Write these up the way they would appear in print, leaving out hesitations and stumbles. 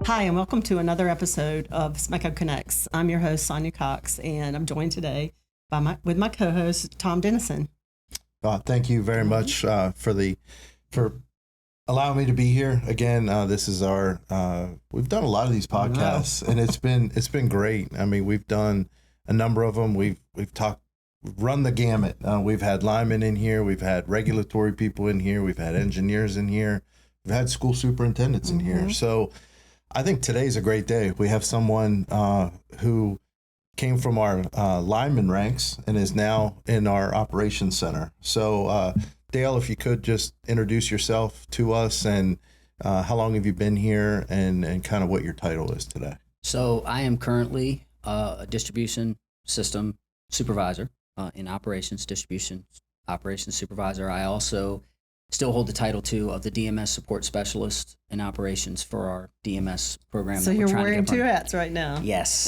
Hi, and welcome to another episode of SMECO Connects. I'm your host, Sonia Cox, and I'm joined today with my co-host, Tom Dennison. Thank you very much for allowing me to be here again. This is our we've done a lot of these podcasts, and it's been great. I mean, we've done a number of them. We've run the gamut. We've had linemen in here. We've had regulatory people in here. We've had engineers in here. We've had school superintendents in here. So I think today's a great day. We have someone who came from our lineman ranks and is now in our operations center. So Dale, if you could just introduce yourself to us and how long have you been here and kind of what your title is today. So I am currently a distribution system supervisor in distribution operations supervisor. I also still hold the title too of the DMS support specialist in operations for our DMS program. So you're wearing two hats right now. Yes.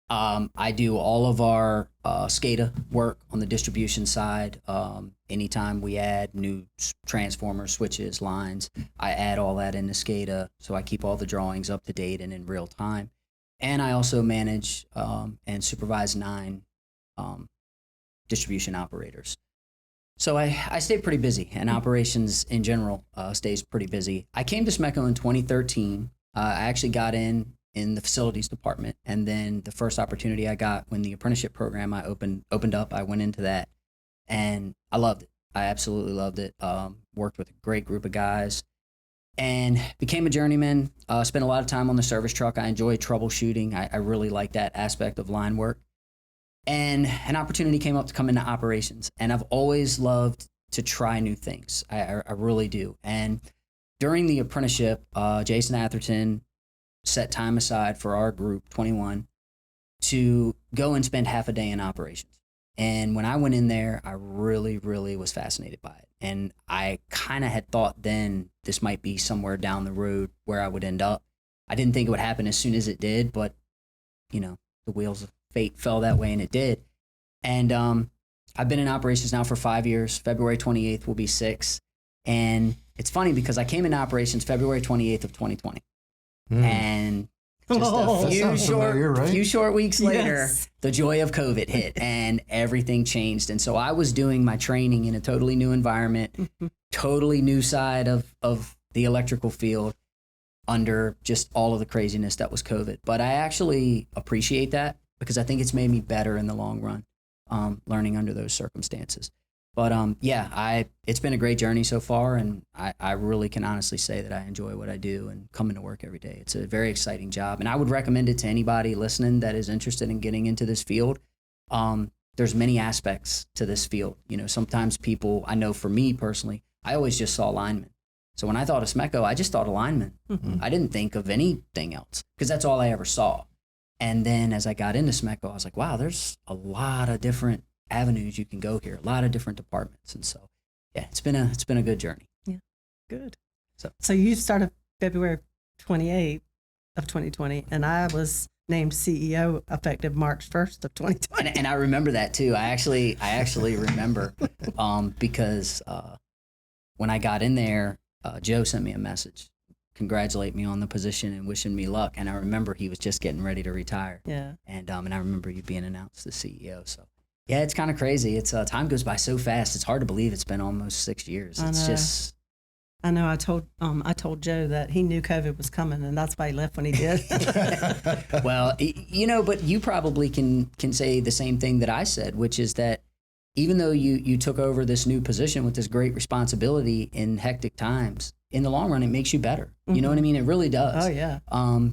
I do all of our SCADA work on the distribution side. Anytime we add new transformers, switches, lines, I add all that into SCADA. So I keep all the drawings up to date and in real time. And I also manage and supervise 9 distribution operators. So I stay pretty busy, and operations in general stays pretty busy. I came to SMECO in 2013. I actually got in the facilities department, and then the first opportunity I got when the apprenticeship program I opened up, I went into that, and I loved it. I absolutely loved it. Worked with a great group of guys, and became a journeyman. Spent a lot of time on the service truck. I enjoyed troubleshooting. I really like that aspect of line work. And an opportunity came up to come into operations, and I've always loved to try new things. I really do. And during the apprenticeship, Jason Atherton set time aside for our group, 21, to go and spend half a day in operations. And when I went in there, I really, really was fascinated by it. And I kind of had thought then this might be somewhere down the road where I would end up. I didn't think it would happen as soon as it did, but, you know, the wheels of fate fell that way, and it did. And I've been in operations now for 5 years. February 28th will be 6. And it's funny because I came into operations February 28th of 2020. And just a few short weeks later, the joy of COVID hit and everything changed. And so I was doing my training in a totally new environment, totally new side of the electrical field under just all of the craziness that was COVID. But I actually appreciate that because I think it's made me better in the long run, learning under those circumstances. But it's been a great journey so far, and I really can honestly say that I enjoy what I do and coming to work every day. It's a very exciting job, and I would recommend it to anybody listening that is interested in getting into this field. There's many aspects to this field. You know, sometimes people, I know for me personally, I always just saw linemen. So when I thought of SMECO, I just thought of linemen. I didn't think of anything else because that's all I ever saw. And then as I got into SMECO, I was like, wow, there's a lot of different avenues you can go here, a lot of different departments. And so, yeah, it's been a good journey. Yeah, good. So you started February 28th of 2020, and I was named CEO effective March 1st of 2020. And I remember that too. I actually remember because when I got in there, Joe sent me a message, congratulate me on the position and wishing me luck. And I remember he was just getting ready to retire. Yeah. And I remember you being announced as CEO. So yeah, it's kind of crazy. It's time goes by so fast. It's hard to believe it's been almost 6 years. I know. I told Joe that he knew COVID was coming, and that's why he left when he did. Well, but you probably can say the same thing that I said, which is that even though you took over this new position with this great responsibility in hectic times, in the long run, it makes you better. You know what I mean? It really does. Oh, yeah.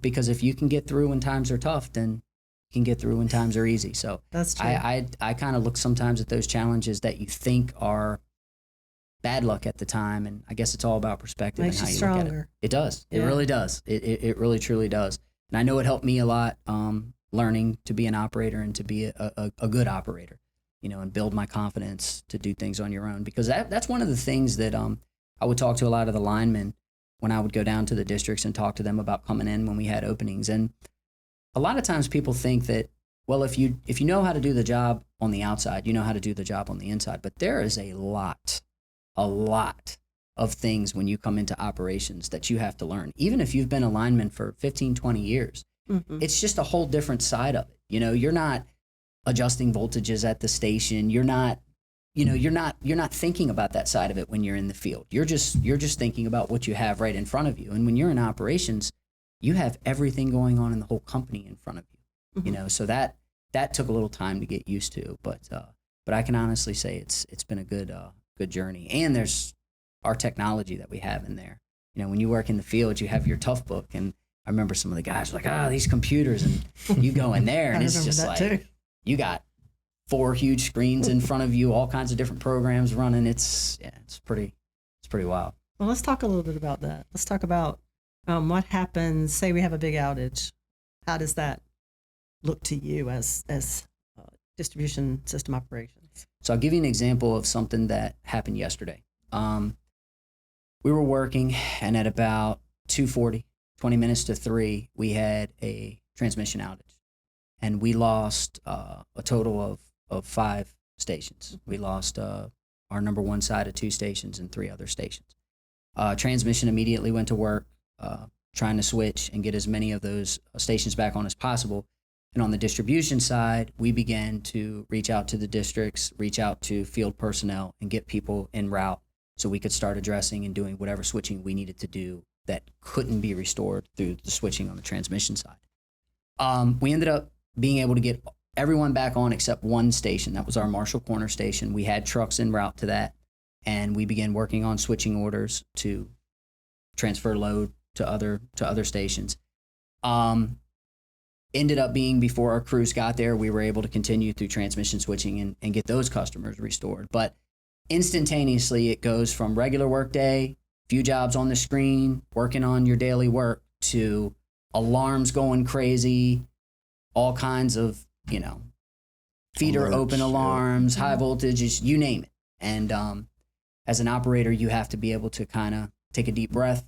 Because if you can get through when times are tough, then you can get through when times are easy. So that's true. I kind of look sometimes at those challenges that you think are bad luck at the time, and I guess it's all about perspective Makes and how you stronger. look at it. It does. Yeah. It really does. It really, truly does. And I know it helped me a lot learning to be an operator and to be a good operator, and build my confidence to do things on your own. Because that's one of the things that I would talk to a lot of the linemen when I would go down to the districts and talk to them about coming in when we had openings. And a lot of times people think that, well, if you know how to do the job on the outside, you know how to do the job on the inside. But there is a lot of things when you come into operations that you have to learn. Even if you've been a lineman for 15, 20 years, it's just a whole different side of it. You know, you're not adjusting voltages at the station. You're not, you know, you're not thinking about that side of it when you're in the field. You're just thinking about what you have right in front of you. And when you're in operations, you have everything going on in the whole company in front of you. You know, so that took a little time to get used to, but I can honestly say it's been a good journey. And there's our technology that we have in there. You know, when you work in the field, you have your tough book, and I remember some of the guys were like, these computers, and you go in there and it's just like, you got 4 huge screens in front of you, all kinds of different programs running. It's pretty wild. Well, let's talk a little bit about that. Let's talk about what happens. Say we have a big outage. How does that look to you as distribution system operations? So I'll give you an example of something that happened yesterday. We were working, and at about 2:40, 20 minutes to 3, we had a transmission outage, and we lost a total of 5 stations. We lost our number 1 side of 2 stations and 3 other stations. Transmission immediately went to work, trying to switch and get as many of those stations back on as possible. And on the distribution side, we began to reach out to the districts, reach out to field personnel, and get people en route so we could start addressing and doing whatever switching we needed to do that couldn't be restored through the switching on the transmission side. We ended up being able to get everyone back on except 1 station. That was our Marshall Corner station. We had trucks en route to that, and we began working on switching orders to transfer load to other stations. Ended up being before our crews got there, we were able to continue through transmission switching and get those customers restored. But instantaneously, it goes from regular work day, few jobs on the screen, working on your daily work, to alarms going crazy, all kinds of, you know, feeder Alerts, open alarms, high voltages, you name it. And as an operator, you have to be able to kind of take a deep breath,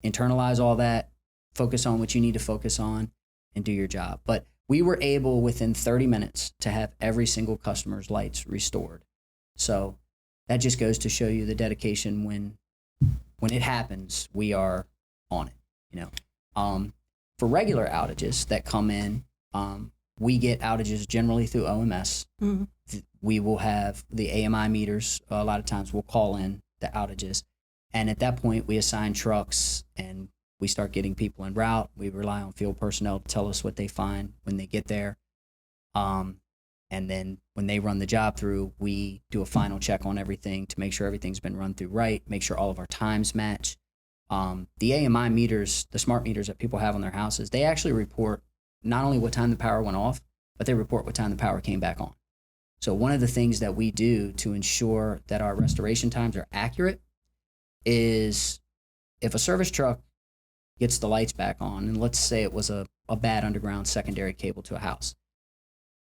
internalize all that, focus on what you need to focus on, and do your job. But we were able within 30 minutes to have every single customer's lights restored. So that just goes to show you the dedication when it happens, we are on it, you know. For regular outages that come in, we get outages generally through OMS. We will have the AMI meters. A lot of times we'll call in the outages. And at that point, we assign trucks and we start getting people en route. We rely on field personnel to tell us what they find when they get there. And then when they run the job through, we do a final check on everything to make sure everything's been run through right, make sure all of our times match. The AMI meters, the smart meters that people have on their houses, they actually report not only what time the power went off, but they report what time the power came back on. So one of the things that we do to ensure that our restoration times are accurate is if a service truck gets the lights back on, and let's say it was a bad underground secondary cable to a house,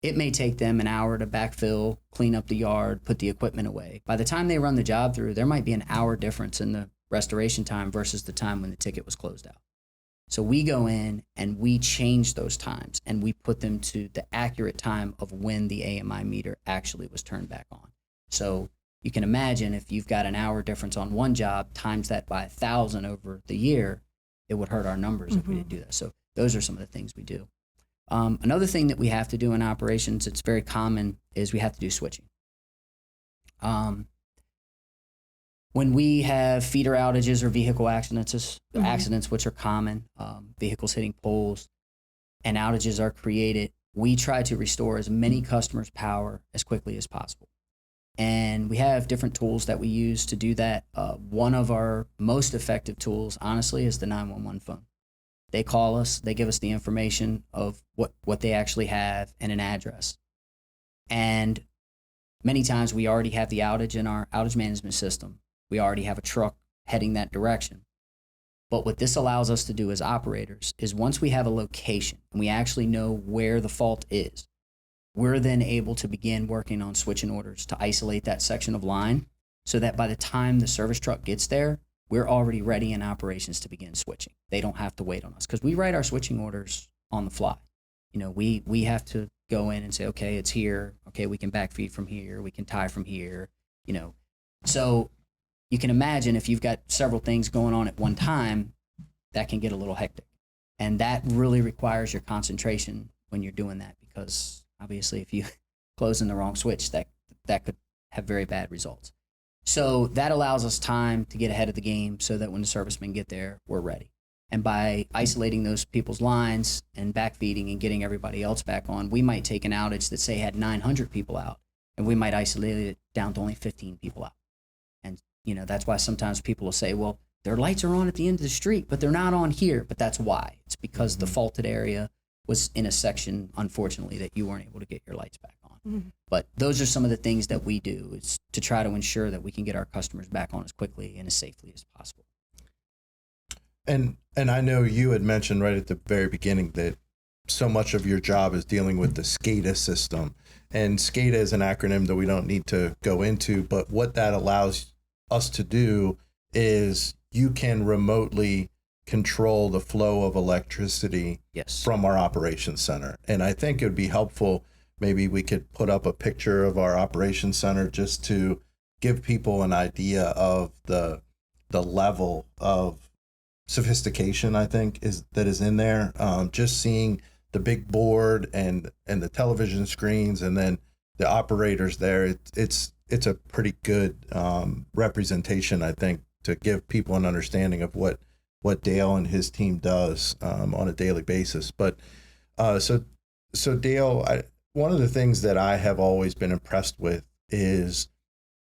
it may take them an hour to backfill, clean up the yard, put the equipment away. By the time they run the job through, there might be an hour difference in the restoration time versus the time when the ticket was closed out. So we go in and we change those times and we put them to the accurate time of when the AMI meter actually was turned back on. So you can imagine if you've got an hour difference on one job, times that by 1,000 over the year, it would hurt our numbers if we didn't do that. So those are some of the things we do. Another thing that we have to do in operations, it's very common, is we have to do switching. When we have feeder outages or vehicle accidents, which are common, vehicles hitting poles, and outages are created, we try to restore as many customers' power as quickly as possible. And we have different tools that we use to do that. One of our most effective tools, honestly, is the 911 phone. They call us, they give us the information of what they actually have and an address. And many times we already have the outage in our outage management system. We already have a truck heading that direction. But what this allows us to do as operators is once we have a location and we actually know where the fault is, we're then able to begin working on switching orders to isolate that section of line so that by the time the service truck gets there, we're already ready in operations to begin switching. They don't have to wait on us because we write our switching orders on the fly. You know, we have to go in and say, okay, it's here. Okay, we can backfeed from here. We can tie from here, you know. So you can imagine if you've got several things going on at one time, that can get a little hectic. And that really requires your concentration when you're doing that, because obviously if you close in the wrong switch, that could have very bad results. So that allows us time to get ahead of the game so that when the servicemen get there, we're ready. And by isolating those people's lines and backfeeding and getting everybody else back on, we might take an outage that, say, had 900 people out, and we might isolate it down to only 15 people out. And, that's why sometimes people will say, well, their lights are on at the end of the street, but they're not on here. But that's why. It's because the faulted area was in a section, unfortunately, that you weren't able to get your lights back on. But those are some of the things that we do, is to try to ensure that we can get our customers back on as quickly and as safely as possible. And I know you had mentioned right at the very beginning that so much of your job is dealing with the SCADA system. And SCADA is an acronym that we don't need to go into, but what that allows us to do is you can remotely control the flow of electricity from our operations center. And I think it would be helpful, maybe we could put up a picture of our operations center just to give people an idea of the level of sophistication, I think, is in there. Just seeing the big board and the television screens, and then the operators there, it's a pretty good representation, I think, to give people an understanding of what Dale and his team does on a daily basis. But so Dale, one of the things that I have always been impressed with is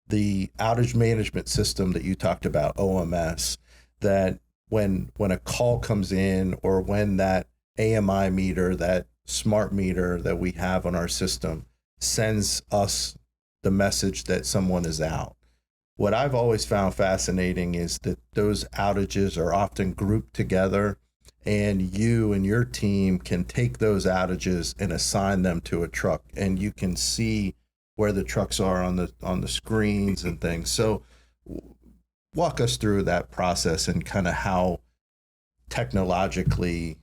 the outage management system that you talked about, OMS, that when a call comes in, or when that AMI meter, that smart meter that we have on our system, sends us the message that someone is out. What I've always found fascinating is that those outages are often grouped together, and you and your team can take those outages and assign them to a truck, and you can see where the trucks are on the screens and things. So walk us through that process and kind of how technologically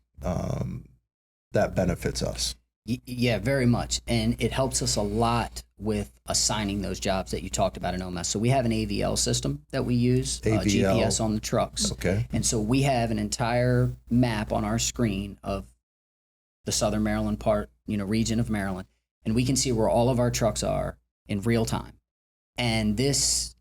that benefits us. Yeah, very much. And it helps us a lot with assigning those jobs that you talked about in OMS. So we have an AVL system that we use, GPS on the trucks. Okay. And so we have an entire map on our screen of the Southern Maryland part, region of Maryland. And we can see where all of our trucks are in real time. And this,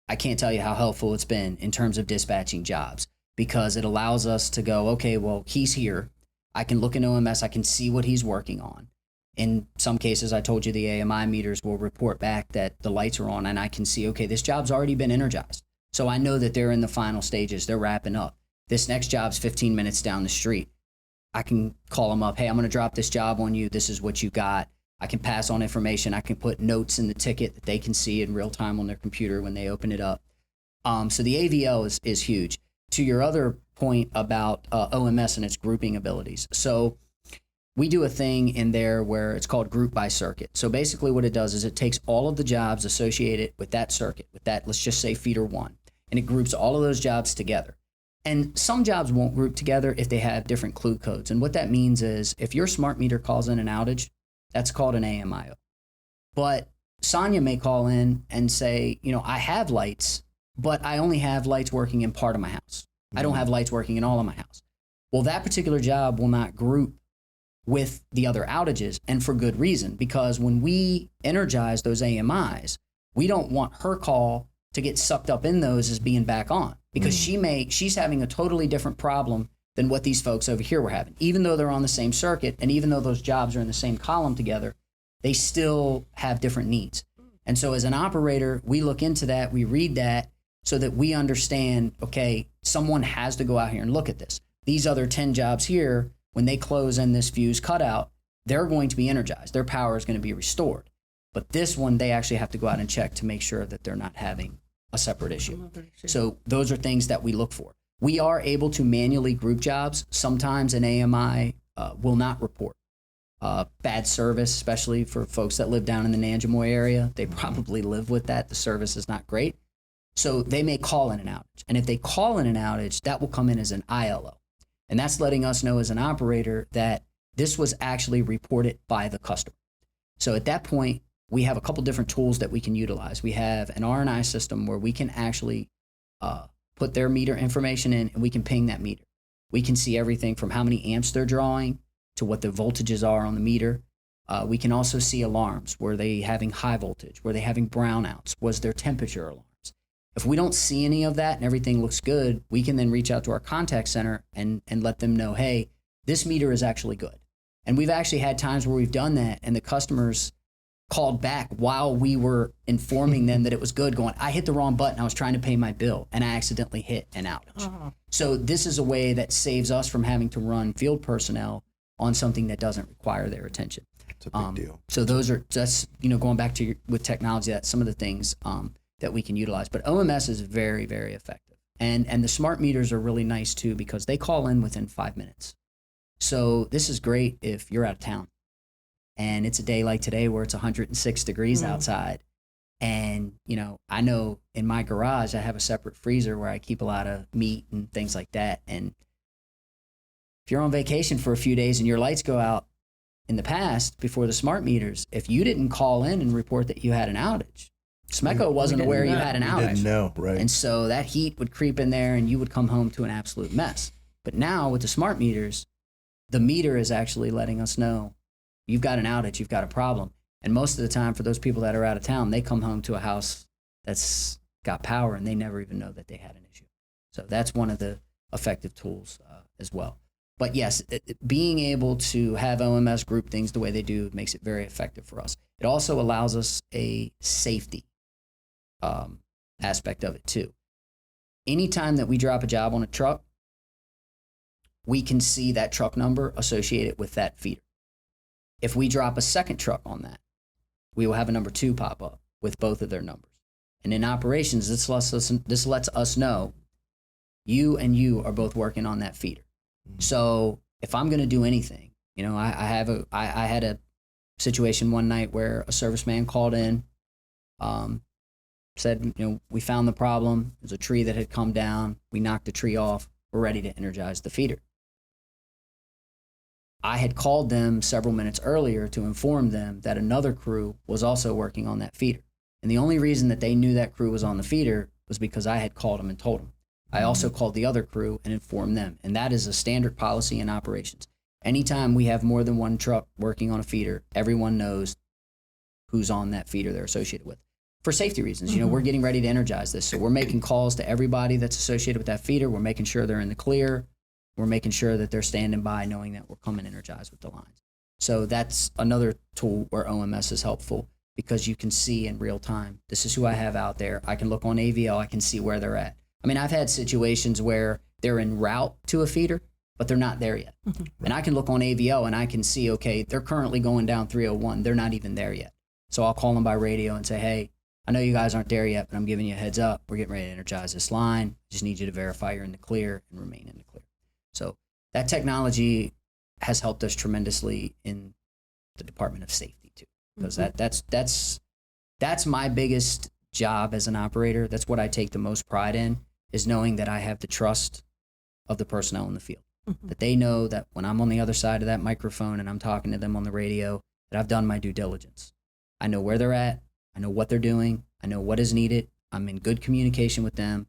I can't tell you how helpful it's been in terms of dispatching jobs, because it allows us to go, okay, well, he's here. I can look in OMS. I can see what he's working on. In some cases, I told you the AMI meters will report back that the lights are on, and I can see, okay, this job's already been energized. So I know that they're in the final stages. They're wrapping up. This next job's 15 minutes down the street. I can call them up. Hey, I'm going to drop this job on you. This is what you got. I can pass on information. I can put notes in the ticket that they can see in real time on their computer when they open it up. So the AVL is huge. To your other point about OMS and its grouping abilities. So we do a thing in there where it's called group by circuit. So basically what it does is it takes all of the jobs associated with that circuit, with that, let's just say feeder 1, and it groups all of those jobs together. And some jobs won't group together if they have different clue codes. And what that means is if your smart meter calls in an outage, that's called an AMIO. But Sonia may call in and say, I have lights, but I only have lights working in part of my house. I don't have lights working in all of my house. Well, that particular job will not group with the other outages, and for good reason, because when we energize those AMIs, we don't want her call to get sucked up in those as being back on, because she's having a totally different problem than what these folks over here were having. Even though they're on the same circuit, and even though those jobs are in the same column together, they still have different needs. And so as an operator, we look into that, we read that, so that we understand, okay, someone has to go out here and look at this. These other 10 jobs here, when they close in this fuse cutout, they're going to be energized. Their power is going to be restored. But this one, they actually have to go out and check to make sure that they're not having a separate issue. So those are things that we look for. We are able to manually group jobs. Sometimes an AMI will not report bad service, especially for folks that live down in the Nanjemoy area. They probably live with that. The service is not great. So they may call in an outage. And if they call in an outage, that will come in as an ILO. And that's letting us know as an operator that this was actually reported by the customer. So at that point, we have a couple different tools that we can utilize. We have an R&I system where we can actually put their meter information in, and we can ping that meter. We can see everything from how many amps they're drawing to what the voltages are on the meter. We can also see alarms. Were they having high voltage? Were they having brownouts? Was there temperature alarms? If we don't see any of that and everything looks good, we can then reach out to our contact center and let them know, hey, this meter is actually good. And we've actually had times where we've done that and the customers called back while we were informing them that it was good, going, I hit the wrong button. I was trying to pay my bill and I accidentally hit an outage. So this is a way that saves us from having to run field personnel on something that doesn't require their attention. It's a big deal. So that's going back to with technology, that's some of the things that we can utilize. But OMS is very, very effective. And the smart meters are really nice too, because they call in within 5 minutes. So this is great if you're out of town and it's a day like today where it's 106 degrees outside. And, I know in my garage, I have a separate freezer where I keep a lot of meat and things like that. And if you're on vacation for a few days and your lights go out in the past before the smart meters, if you didn't call in and report that you had an outage, SMECO wasn't aware you had an outage. Didn't know, right? And so that heat would creep in there and you would come home to an absolute mess. But now with the smart meters, the meter is actually letting us know you've got an outage, you've got a problem. And most of the time for those people that are out of town, they come home to a house that's got power and they never even know that they had an issue. So that's one of the effective tools as well. But yes, being able to have OMS group things the way they do makes it very effective for us. It also allows us a safety aspect of it too. Anytime that we drop a job on a truck, we can see that truck number associated with that feeder. If we drop a second truck on that, we will have a number 2 pop up with both of their numbers. And in operations, this lets us know you and you are both working on that feeder. So if I'm going to do anything, I had a situation one night where a serviceman called in, said, we found the problem. There's a tree that had come down. We knocked the tree off. We're ready to energize the feeder. I had called them several minutes earlier to inform them that another crew was also working on that feeder. And the only reason that they knew that crew was on the feeder was because I had called them and told them. I also called the other crew and informed them. And that is a standard policy in operations. Anytime we have more than one truck working on a feeder, everyone knows who's on that feeder they're associated with. For safety reasons, we're getting ready to energize this. So we're making calls to everybody that's associated with that feeder. We're making sure they're in the clear. We're making sure that they're standing by knowing that we're coming energized with the lines. So that's another tool where OMS is helpful because you can see in real time, this is who I have out there. I can look on AVL. I can see where they're at. I mean, I've had situations where they're en route to a feeder, but they're not there yet. And I can look on AVL and I can see, okay, they're currently going down 301. They're not even there yet. So I'll call them by radio and say, hey, I know you guys aren't there yet, but I'm giving you a heads up. We're getting ready to energize this line. Just need you to verify you're in the clear and remain in the clear. So that technology has helped us tremendously in the Department of Safety too, because that's my biggest job as an operator. That's what I take the most pride in, is knowing that I have the trust of the personnel in the field, that they know that when I'm on the other side of that microphone and I'm talking to them on the radio, that I've done my due diligence. I know where they're at. I know what they're doing. I know what is needed. I'm in good communication with them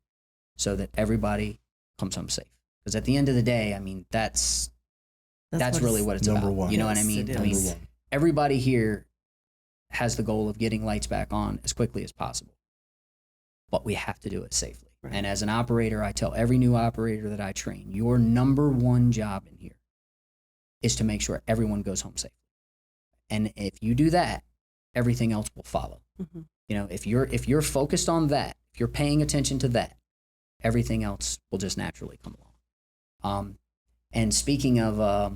so that everybody comes home safe. Because at the end of the day, I mean, that's really what it's number about. one. You know what I Yes, mean? it I mean, is. everybody here has the goal of getting lights back on as quickly as possible. But we have to do it safely. Right. And as an operator, I tell every new operator that I train, your number one job in here is to make sure everyone goes home safe. And if you do that, everything else will follow. If you're focused on that, if you're paying attention to that, everything else will just naturally come along. And speaking of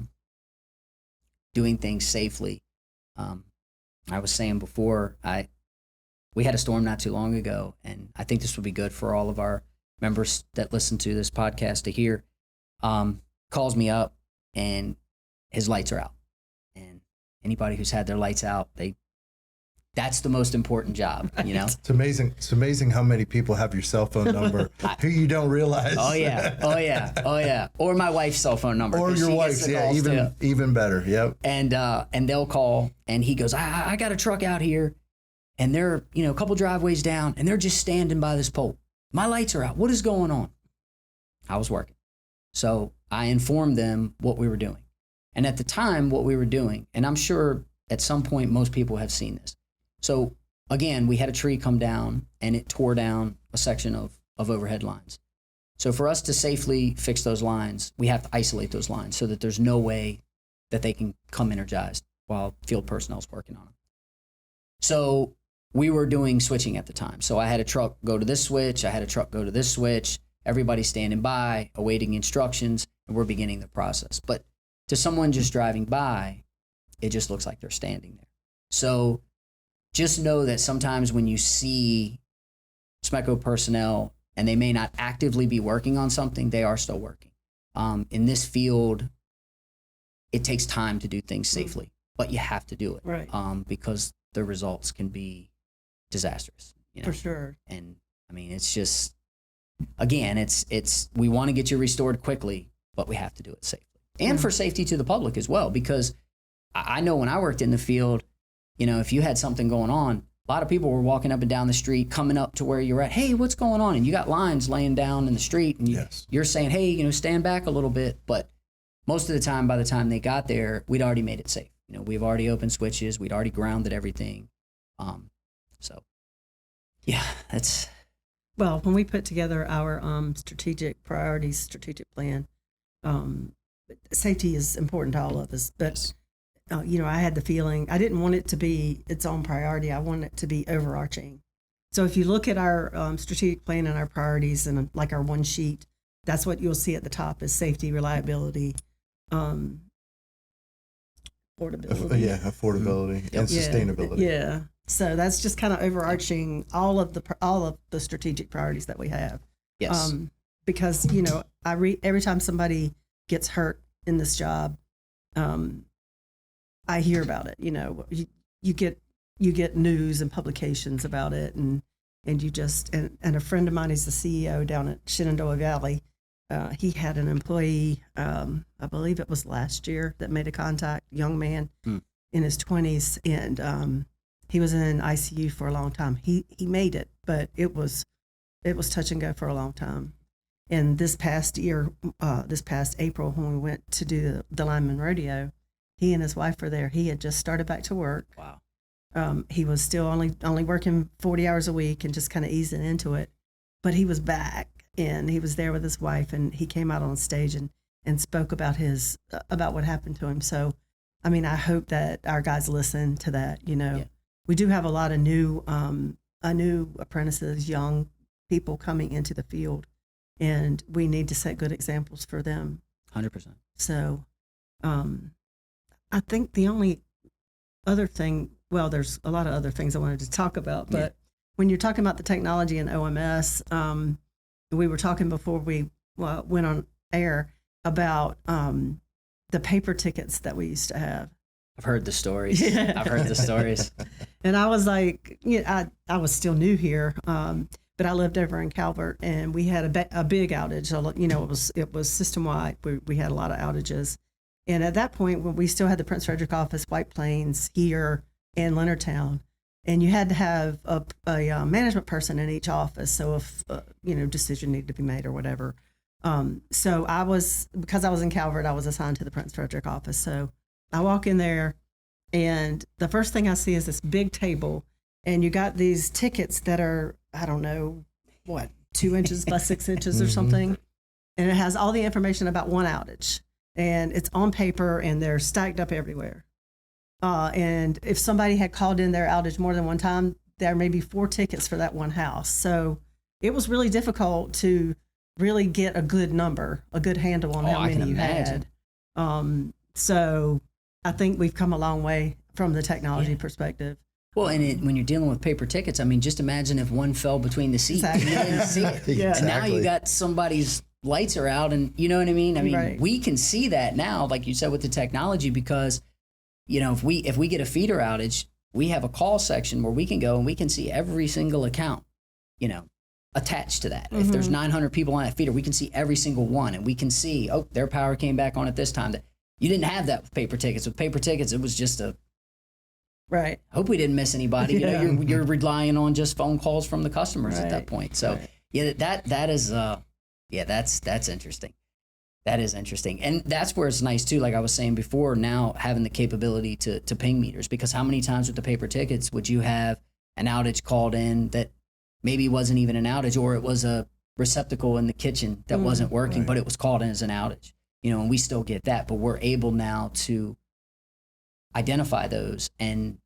doing things safely, I was saying before, we had a storm not too long ago, and I think this would be good for all of our members that listen to this podcast to hear. Calls me up, and his lights are out. And anybody who's had their lights out, that's the most important job, It's amazing. It's amazing how many people have your cell phone number who you don't realize. Oh yeah. Or my wife's cell phone number. Or 'cause your she gets wife's, the yeah, calls too. even better. Yep. And they'll call, and he goes, I got a truck out here, and they're, a couple driveways down, and they're just standing by this pole. My lights are out. What is going on? I was working. So I informed them what we were doing. And at the time, what we were doing, and I'm sure at some point most people have seen this. So again, we had a tree come down and it tore down a section of overhead lines. So for us to safely fix those lines, we have to isolate those lines so that there's no way that they can come energized while field personnel's working on them. So we were doing switching at the time. So I had a truck go to this switch, I had a truck go to this switch, everybody's standing by, awaiting instructions, and we're beginning the process. But to someone just driving by, it just looks like they're standing there. So just know that sometimes when you see SMECO personnel and they may not actively be working on something, they are still working. In this field, it takes time to do things safely, but you have to do it, Right. Because the results can be disastrous. For sure. And I mean, it's just, again, it's we want to get you restored quickly, but we have to do it safely. And for safety to the public as well, because I know when I worked in the field, if you had something going on, a lot of people were walking up and down the street, coming up to where you're at. Hey, what's going on? And you got lines laying down in the street, and you're saying, hey, stand back a little bit. But most of the time, by the time they got there, we'd already made it safe. We've already opened switches, we'd already grounded everything. So, yeah, that's. Well, when we put together our strategic priorities, strategic plan, safety is important to all of us. But, I had the feeling, I didn't want it to be its own priority. I wanted it to be overarching. So if you look at our strategic plan and our priorities and like our one sheet, that's what you'll see at the top is safety, reliability, affordability. Affordability and sustainability. Yeah. So that's just kind of overarching all of the strategic priorities that we have. Yes. Because every time somebody gets hurt in this job, I hear about it. You get news and publications about it, and you just and a friend of mine is the CEO down at Shenandoah Valley. He had an employee, I believe it was last year, that made a contact, young man in his 20s, and he was in ICU for a long time. He made it, but it was touch and go for a long time. And this past year, this past April, when we went to do the lineman rodeo, he and his wife were there. He had just started back to work. Wow. He was still only working 40 hours a week and just kind of easing into it, but he was back. And he was there with his wife, and he came out on stage and spoke about about what happened to him. So, I mean, I hope that our guys listen to that. We do have a lot of new apprentices, young people coming into the field, and we need to set good examples for them. 100%. So, I think the only other thing, well, there's a lot of other things I wanted to talk about, but when you're talking about the technology in OMS, we were talking before we went on air about the paper tickets that we used to have. I've heard the stories. Yeah. I've heard the stories. And I was like, I was still new here, but I lived over in Calvert, and we had a big outage. So, it was system wide. We had a lot of outages, and at that point, when we still had the Prince Frederick office, White Plains here, and Leonardtown. And you had to have a management person in each office. So if, decision needed to be made or whatever. So because I was in Calvert, I was assigned to the Prince Frederick office. So I walk in there, and the first thing I see is this big table, and you got these tickets that are, I don't know, 2 inches by 6 inches or something. And it has all the information about one outage, and it's on paper, and they're stacked up everywhere. And if somebody had called in their outage more than one time, there may be 4 tickets for that one house. So it was really difficult to really get a good number, a good handle on how many you had. So I think we've come a long way from the technology perspective. Well, and when you're dealing with paper tickets, I mean, just imagine if one fell between the seats. Exactly. You didn't see it. Yeah. And now you got somebody's lights are out, and you know what I mean? I mean, Right. we can see that now, like you said, with the technology, because if we get a feeder outage, we have a call section where we can go and we can see every single account, attached to that. If there's 900 people on that feeder, we can see every single one, and we can see, their power came back on at this time. That you didn't have that with paper tickets. With paper tickets, it was just Right. Hope we didn't miss anybody. You Yeah. know, you're relying on just phone calls from the customers at that Right. point. So Right. yeah, that is that's interesting. That is interesting. And that's where it's nice too, like I was saying before, now having the capability to ping meters, because how many times with the paper tickets would you have an outage called in that maybe wasn't even an outage, or it was a receptacle in the kitchen that wasn't working, Right. but it was called in as an outage. You know, and we still get that, but we're able now to identify those and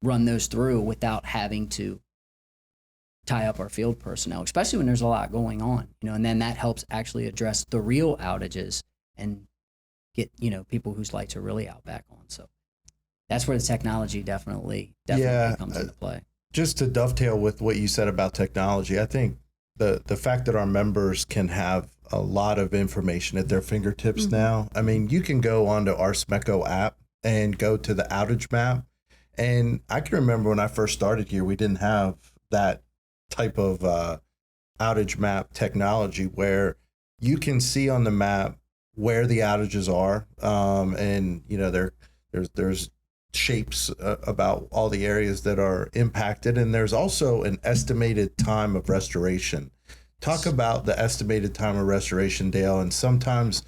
run those through without having to tie up our field personnel, especially when there's a lot going on, you know, and then that helps actually address the real outages and get, you know, people whose lights are really out back on. So that's where the technology definitely Yeah, comes into play. Just to dovetail with what you said about technology, I think the fact that our members can have a lot of information at their fingertips now. I mean, you can go onto our SMECO app and go to the outage map. And I can remember when I first started here, we didn't have that type of outage map technology where you can see on the map where the outages are, and you know there's shapes about all the areas that are impacted, and there's also an estimated time of restoration. Talk about the estimated time of restoration, Dale, and sometimes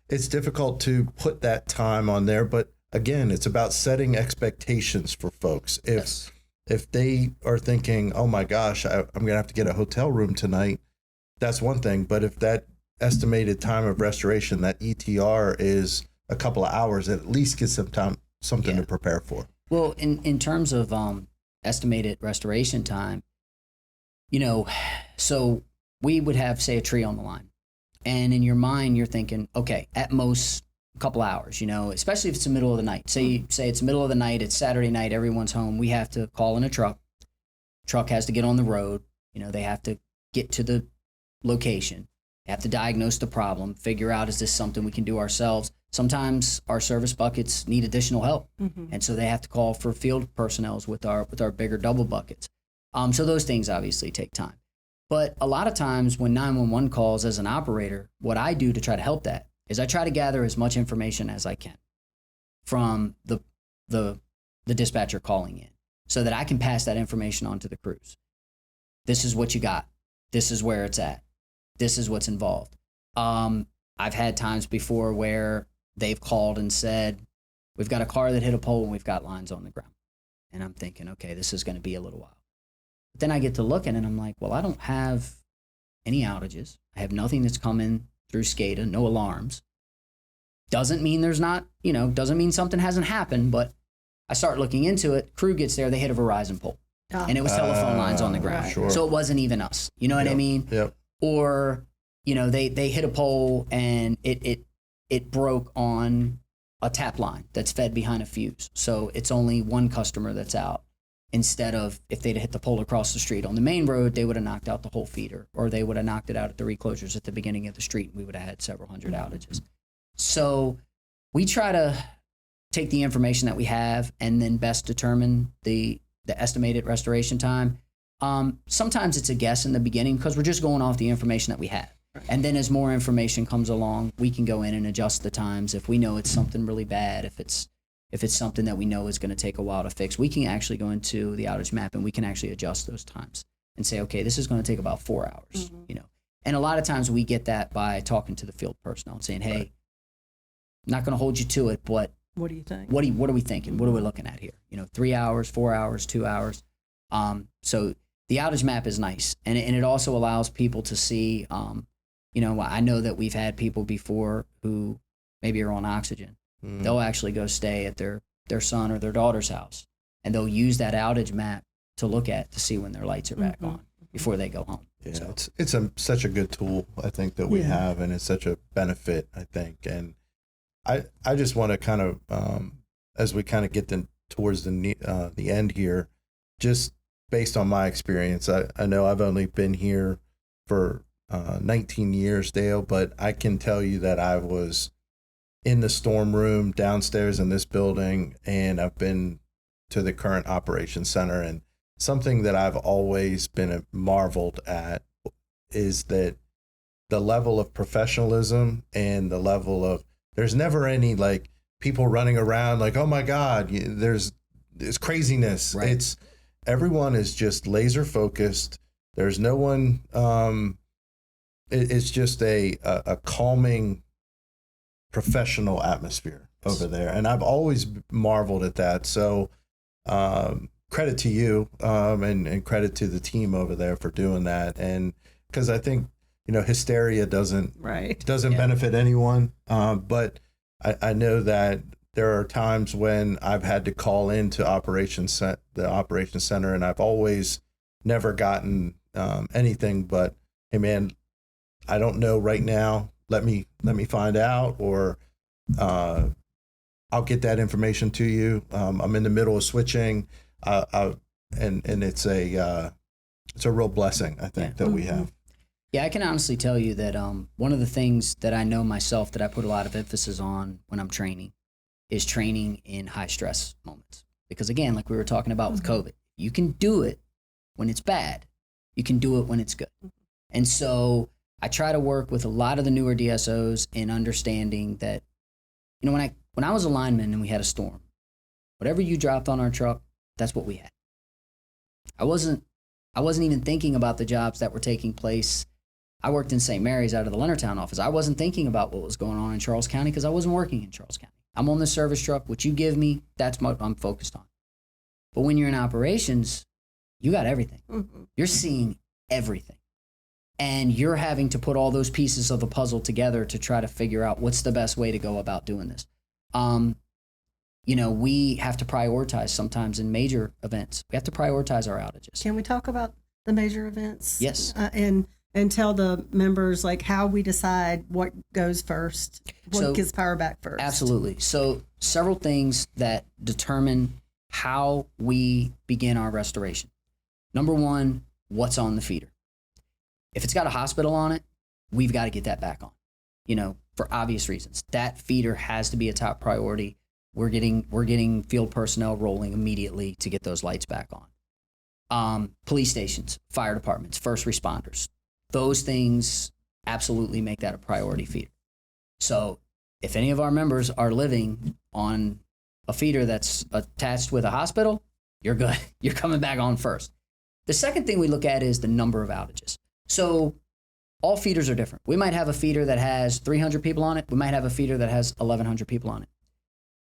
it's difficult to put that time on there, but again, it's about setting expectations for folks. If they are thinking, oh my gosh, I'm going to have to get a hotel room tonight, that's one thing. But if that estimated time of restoration, that ETR is a couple of hours, it at least gives them time, something to prepare for. Well, in terms of estimated restoration time, you know, so we would have, say, a tree on the line. And in your mind, you're thinking, okay, at most a couple hours, you know, especially if it's the middle of the night. Say it's the middle of the night, it's Saturday night, everyone's home. We have to call in a truck. Truck has to get on the road. You know, they have to get to the location. They have to diagnose the problem, figure out, is this something we can do ourselves? Sometimes our service buckets need additional help. And so they have to call for field personnel with our bigger double buckets. So those things obviously take time. But a lot of times when 911 calls as an operator, what I do to try to help that is I try to gather as much information as I can from the dispatcher calling in so that I can pass that information on to the crews. This is what you got. This is where it's at. This is what's involved. I've had times before where they've called and said, we've got a car that hit a pole and we've got lines on the ground. And I'm thinking, okay, this is going to be a little while. But then I get to looking and I'm like, well, I don't have any outages. I have nothing that's coming through SCADA, no alarms. Doesn't mean there's not, you know, doesn't mean something hasn't happened, but I start looking into it. Crew gets there, they hit a Verizon pole. And it was telephone lines on the ground. Sure. So it wasn't even us. You know what I mean? Yep. Or, you know, they hit a pole and it broke on a tap line that's fed behind a fuse. So it's only one customer that's out. Instead of, if they'd hit the pole across the street on the main road, they would have knocked out the whole feeder, or they would have knocked it out at the reclosures at the beginning of the street, and we would have had several hundred outages. So we try to take the information that we have and then best determine the estimated restoration time. Sometimes it's a guess in the beginning because we're just going off the information that we have. And then as more information comes along, we can go in and adjust the times. If we know it's something really bad, if it's something that we know is going to take a while to fix, we can actually go into the outage map and we can actually adjust those times and say, okay, this is going to take about 4 hours, you know. And a lot of times we get that by talking to the field personnel and saying, hey, I'm not going to hold you to it, but What do you think? what are we thinking? What are we looking at here? You know, 3 hours, 4 hours, 2 hours. So the outage map is nice. And it also allows people to see, you know, I know that we've had people before who maybe are on oxygen. They'll actually go stay at their son or their daughter's house, and they'll use that outage map to look at to see when their lights are back on before they go home. Yeah, So, it's such a good tool, I think, that we have, and it's such a benefit, I think. And I just want to kind of, as we kind of get towards the end here, just based on my experience, I know I've only been here for 19 years, Dale, but I can tell you that I was in the storm room downstairs in this building, and I've been to the current operations center. And something that I've always been marveled at is that the level of professionalism and the level of, there's never any like people running around like, oh my God, there's it's craziness. Right. It's everyone is just laser focused. There's no one. It's just a calming, professional atmosphere over there, and I've always marveled at that. So, credit to you, and credit to the team over there for doing that. And because I think hysteria doesn't benefit anyone. But I know that there are times when I've had to call into the operations center, and I've always never gotten anything but, hey man, I don't know right now. Let me find out, or I'll get that information to you. I'm in the middle of switching, and it's a real blessing, I think, that we have. Yeah, I can honestly tell you that one of the things that I know myself that I put a lot of emphasis on when I'm training is training in high stress moments. Because again, like we were talking about with COVID, you can do it when it's bad. You can do it when it's good. And so I try to work with a lot of the newer DSOs in understanding that, when I was a lineman and we had a storm, whatever you dropped on our truck, that's what we had. I wasn't even thinking about the jobs that were taking place. I worked in St. Mary's out of the Leonardtown office. I wasn't thinking about what was going on in Charles County because I wasn't working in Charles County. I'm on the service truck. What you give me, that's what I'm focused on. But when you're in operations, you got everything. Mm-hmm. You're seeing everything. And you're having to put all those pieces of the puzzle together to try to figure out what's the best way to go about doing this. We have to prioritize sometimes in major events. We have to prioritize our outages. Can we talk about the major events? Yes. And tell the members like how we decide what goes first, what gets power back first. Absolutely. So several things that determine how we begin our restoration. Number one, what's on the feeder? If it's got a hospital on it, we've got to get that back on, for obvious reasons. That feeder has to be a top priority. We're getting field personnel rolling immediately to get those lights back on. Police stations, fire departments, first responders. Those things absolutely make that a priority feeder. So if any of our members are living on a feeder that's attached with a hospital, you're good. You're coming back on first. The second thing we look at is the number of outages. So all feeders are different. We might have a feeder that has 300 people on it. We might have a feeder that has 1,100 people on it.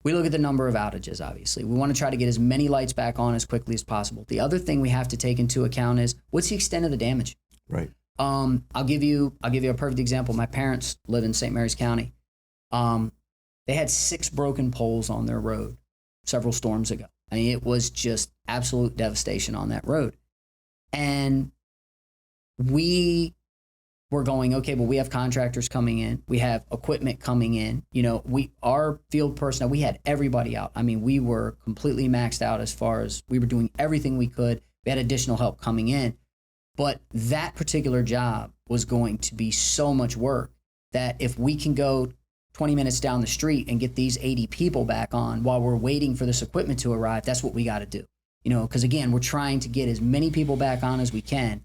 We look at the number of outages, obviously. We want to try to get as many lights back on as quickly as possible. The other thing we have to take into account is what's the extent of the damage? Right. I'll give you a perfect example. My parents live in St. Mary's County. They had 6 broken poles on their road several storms ago. I mean, it was just absolute devastation on that road. And we were going, okay, well, we have contractors coming in. We have equipment coming in. Our field personnel, we had everybody out. I mean, we were completely maxed out as far as we were doing everything we could. We had additional help coming in. But that particular job was going to be so much work that if we can go 20 minutes down the street and get these 80 people back on while we're waiting for this equipment to arrive, that's what we got to do. Because again, we're trying to get as many people back on as we can.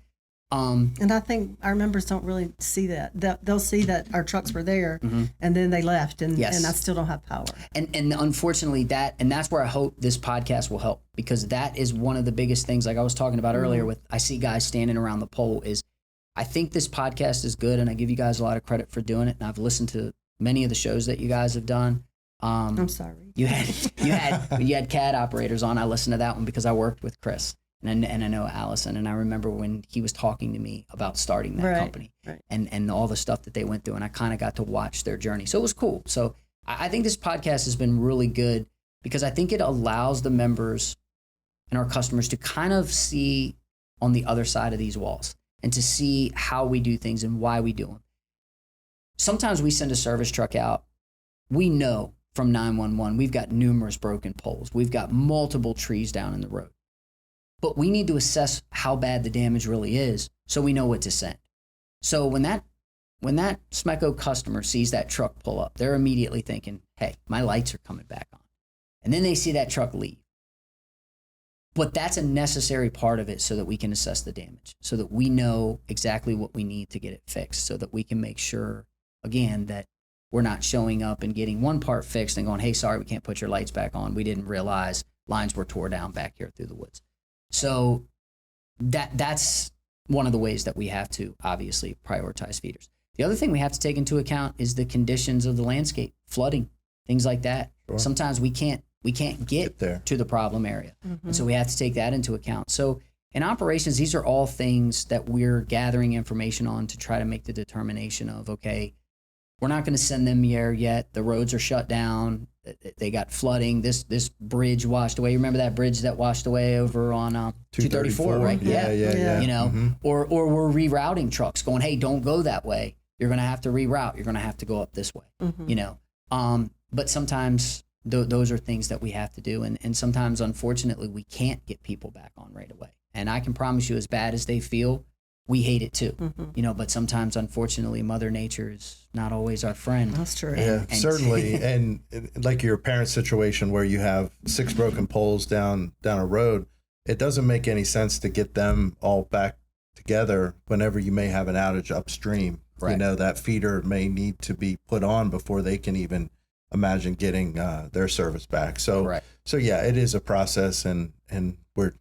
And I think our members don't really see that. They'll see that our trucks were there, and then they left, and I still don't have power. And unfortunately, that's where I hope this podcast will help, because that is one of the biggest things, like I was talking about earlier with, I see guys standing around the pole, is I think this podcast is good, and I give you guys a lot of credit for doing it, and I've listened to many of the shows that you guys have done. I'm sorry. You had CAD operators on. I listened to that one because I worked with Chris. And I know Allison, and I remember when he was talking to me about starting that company and all the stuff that they went through, and I kind of got to watch their journey. So it was cool. So I think this podcast has been really good because I think it allows the members and our customers to kind of see on the other side of these walls and to see how we do things and why we do them. Sometimes we send a service truck out. We know from 911, we've got numerous broken poles. We've got multiple trees down in the road. But we need to assess how bad the damage really is so we know what to send. So when that SMECO customer sees that truck pull up, they're immediately thinking, hey, my lights are coming back on. And then they see that truck leave. But that's a necessary part of it so that we can assess the damage, so that we know exactly what we need to get it fixed, so that we can make sure, again, that we're not showing up and getting one part fixed and going, hey, sorry, we can't put your lights back on. We didn't realize lines were tore down back here through the woods. So that's one of the ways that we have to obviously prioritize feeders. The other thing we have to take into account is the conditions of the landscape, flooding, things like that. Sure. Sometimes we can't get there to the problem area. And so we have to take that into account. So in operations, these are all things that we're gathering information on to try to make the determination of, okay, we're not going to send them here yet. The roads are shut down. They got flooding. This bridge washed away. You remember that bridge that washed away over on 234, right? Yeah. You know, Mhm. or we're rerouting trucks going, hey, don't go that way. You're going to have to reroute. You're going to have to go up this way, you know. But sometimes those are things that we have to do. And sometimes, unfortunately, we can't get people back on right away. And I can promise you, as bad as they feel, we hate it too, you know, but sometimes, unfortunately, Mother Nature is not always our friend. That's true. Yeah, certainly. And like your parent situation where you have 6 broken poles down a road, it doesn't make any sense to get them all back together whenever you may have an outage upstream. Right. You know, that feeder may need to be put on before they can even imagine getting their service back. So, Right. so yeah, it is a process, and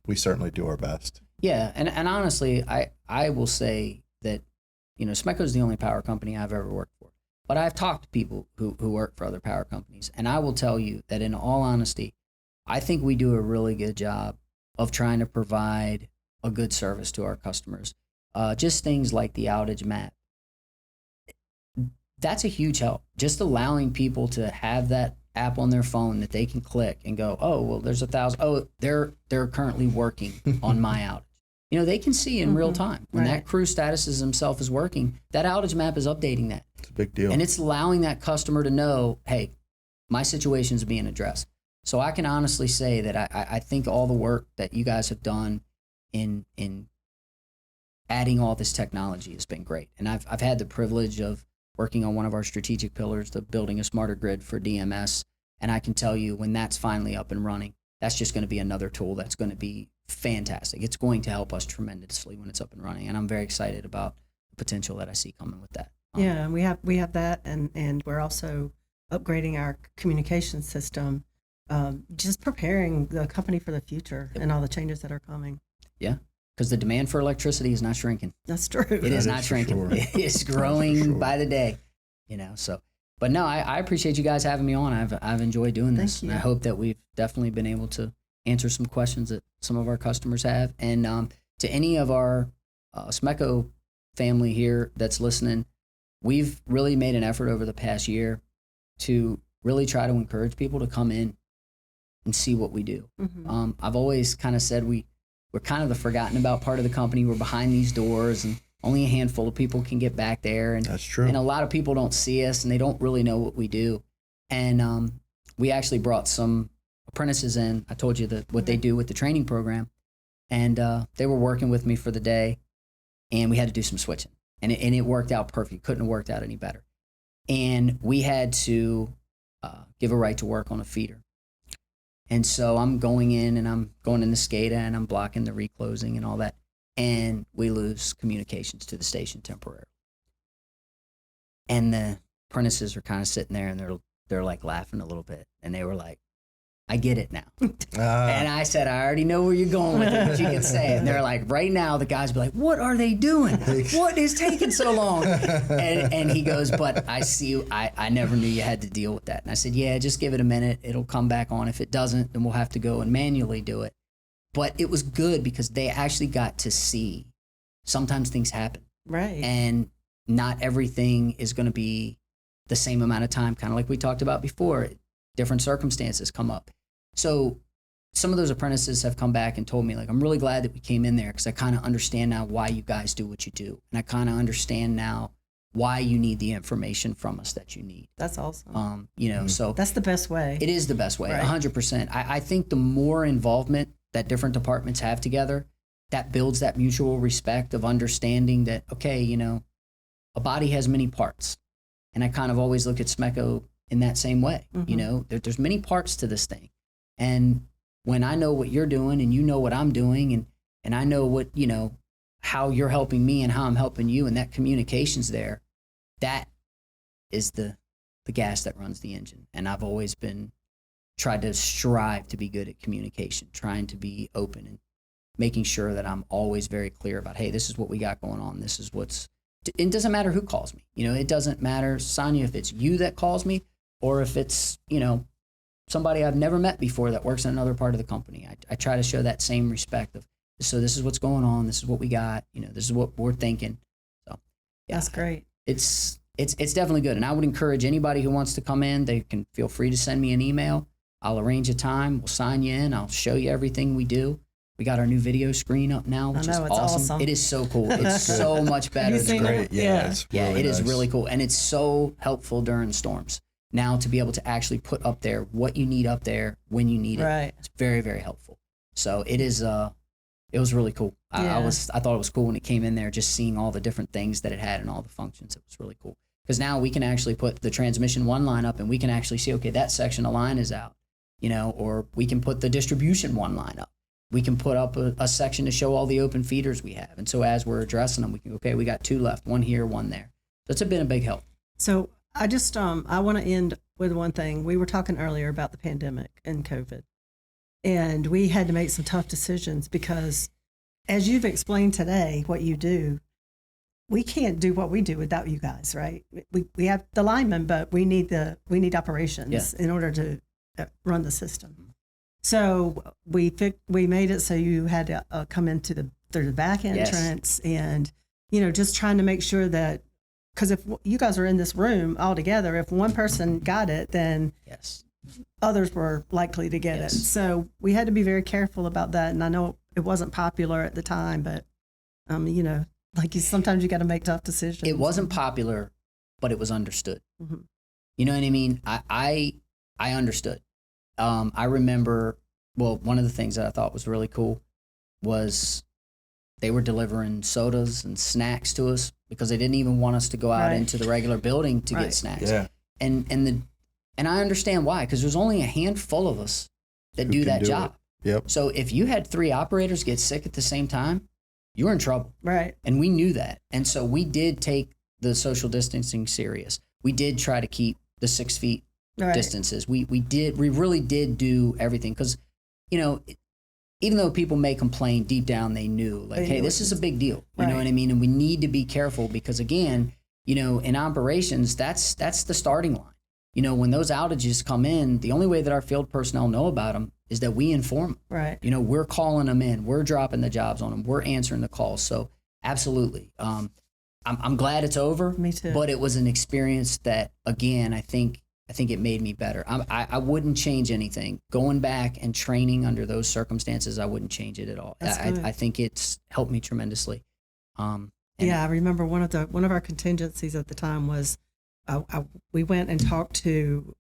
we certainly do our best. Yeah, and honestly, I will say that, you know, SMECO is the only power company I've ever worked for. But I've talked to people who work for other power companies, and I will tell you that in all honesty, I think we do a really good job of trying to provide a good service to our customers. Just things like the outage map. That's a huge help. Just allowing people to have that app on their phone that they can click and go, oh, well, there's 1,000. Oh, they're currently working on my outage. You know, they can see in real time when that crew status themselves is working. That outage map is updating that. It's a big deal. And it's allowing that customer to know, hey, my situation's being addressed. So I can honestly say that I think all the work that you guys have done in adding all this technology has been great. And I've had the privilege of working on one of our strategic pillars, the building a smarter grid for DMS. And I can tell you, when that's finally up and running, that's just going to be another tool that's going to be fantastic. It's going to help us tremendously when it's up and running. And I'm very excited about the potential that I see coming with that. Yeah, and we have that, and we're also upgrading our communication system, just preparing the company for the future and all the changes that are coming. Yeah, because the demand for electricity is not shrinking. That's true. It is not shrinking. Sure. It's growing by the day, you know. So, but no, I appreciate you guys having me on. I've enjoyed doing this, Thank you. and I hope that we've definitely been able to answer some questions that some of our customers have. And to any of our SMECO family here that's listening, we've really made an effort over the past year to really try to encourage people to come in and see what we do. Mm-hmm. I've always kind of said we're kind of the forgotten about part of the company. We're behind these doors, and only a handful of people can get back there. And That's true. And a lot of people don't see us, and they don't really know what we do. And we actually brought some apprentices in. I told you what they do with the training program, and they were working with me for the day, and we had to do some switching, and it worked out perfect. Couldn't have worked out any better. And we had to give a right to work on a feeder. And so I'm going in and I'm going in the SCADA and I'm blocking the reclosing and all that. And we lose communications to the station temporarily. And the apprentices are kind of sitting there and they're like laughing a little bit. And they were like, I get it now. And I said, I already know where you're going with it, but you can say it. And they're like, right now, the guys be like, what are they doing? What is taking so long? And he goes, but I see, I never knew you had to deal with that. And I said, yeah, just give it a minute. It'll come back on. If it doesn't, then we'll have to go and manually do it. But it was good because they actually got to see sometimes things happen. Right. And not everything is going to be the same amount of time, kind of like we talked about before. Different circumstances come up. So some of those apprentices have come back and told me, like, I'm really glad that we came in there because I kind of understand now why you guys do what you do. And I kind of understand now why you need the information from us that you need. That's awesome. You know, so That's the best way. it is the best way, Right. 100%. I think the more involvement that different departments have together, that builds that mutual respect of understanding that, okay, you know, a body has many parts. And I kind of always look at SMECO in that same way. You know, there's many parts to this thing. And when I know what you're doing and you know what I'm doing and I know what, you know, how you're helping me and how I'm helping you and that communication's there, that is the gas that runs the engine. And I've always been tried to strive to be good at communication, trying to be open and making sure that I'm always very clear about, hey, this is what we got going on. This is what's, it doesn't matter who calls me. You know, it doesn't matter, Sonia, if it's you that calls me or if it's, you know, somebody I've never met before that works in another part of the company. I try to show that same respect of, so this is what's going on. This is what we got. You know, this is what we're thinking. So yeah, That's great. It's definitely good. And I would encourage anybody who wants to come in, they can feel free to send me an email. I'll arrange a time. We'll sign you in. I'll show you everything we do. We got our new video screen up now, which is awesome. It is so cool. It's so much better. It's Great. Yeah. It is really cool. And it's so helpful during storms. Now to be able to actually put up there what you need up there when you need it. Right. It's very, very helpful. So it is, it was really cool. Yeah. I thought it was cool when it came in there, just seeing all the different things that it had and all the functions. It was really cool. Because now we can actually put the transmission one line up and we can actually see, okay, that section of line is out, you know, or we can put the distribution one line up. We can put up a section to show all the open feeders we have. And so as we're addressing them, we can, okay, we got 2 left, 1 here, 1 there. So it's been a big help. So I just, I want to end with one thing. We were talking earlier about the pandemic and COVID, and we had to make some tough decisions because, as you've explained today, what you do, we can't do what we do without you guys, right? We have the linemen, but we need operations in order to run the system. So we made it so you had to come into through the back entrance, and you know, just trying to make sure that, because if you guys are in this room all together, if one person got it, then others were likely to get it. So we had to be very careful about that. And I know it wasn't popular at the time, but you know, like sometimes you got to make tough decisions. It wasn't popular, but it was understood. Mm-hmm. You know what I mean? I understood. I remember, well, one of the things that I thought was really cool was they were delivering sodas and snacks to us because they didn't even want us to go out into the regular building to get snacks. Yeah. And I understand why, because there's only a handful of us that do that job. Yep. So if you had 3 operators get sick at the same time, you were in trouble. Right. And we knew that. And so we did take the social distancing serious. We did try to keep the 6 feet distances. We really did do everything because, you know, even though people may complain, deep down they knew, like, hey, this is a big deal. You know what I mean? And we need to be careful because, again, you know, in operations, that's the starting line. You know, when those outages come in, the only way that our field personnel know about them is that we inform them. Right. You know, we're calling them in, we're dropping the jobs on them, we're answering the calls. So absolutely. I'm glad it's over. Me too. But it was an experience that, again, I think it made me better. I wouldn't change anything. Going back and training under those circumstances, I wouldn't change it at all. I think it's helped me tremendously. I remember one of our contingencies at the time was we went and talked to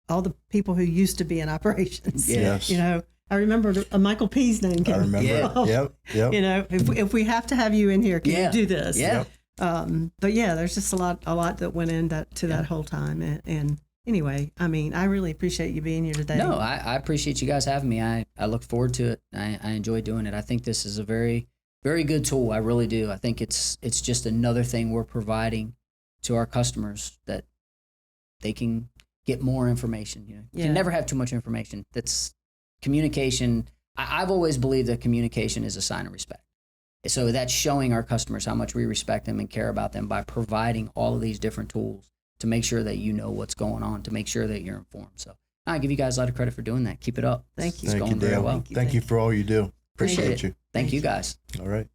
all the people who used to be in operations. Yes. You know, I remember Michael P's name came. I remember. Yep. You know, if we have to have you in here, can you do this? Yeah. But yeah, there's just a lot that went into that whole time. And anyway, I mean, I really appreciate you being here today. No, I appreciate you guys having me. I look forward to it. I enjoy doing it. I think this is a very, very good tool. I really do. I think it's just another thing we're providing to our customers that they can get more information. You know, you can never have too much information. That's communication. I've always believed that communication is a sign of respect. So that's showing our customers how much we respect them and care about them by providing all of these different tools to make sure that you know what's going on, to make sure that you're informed. So I give you guys a lot of credit for doing that. Keep it up. Thank you. It's going very well. Thank you for all you do. Appreciate it. you. Thank you guys. All right.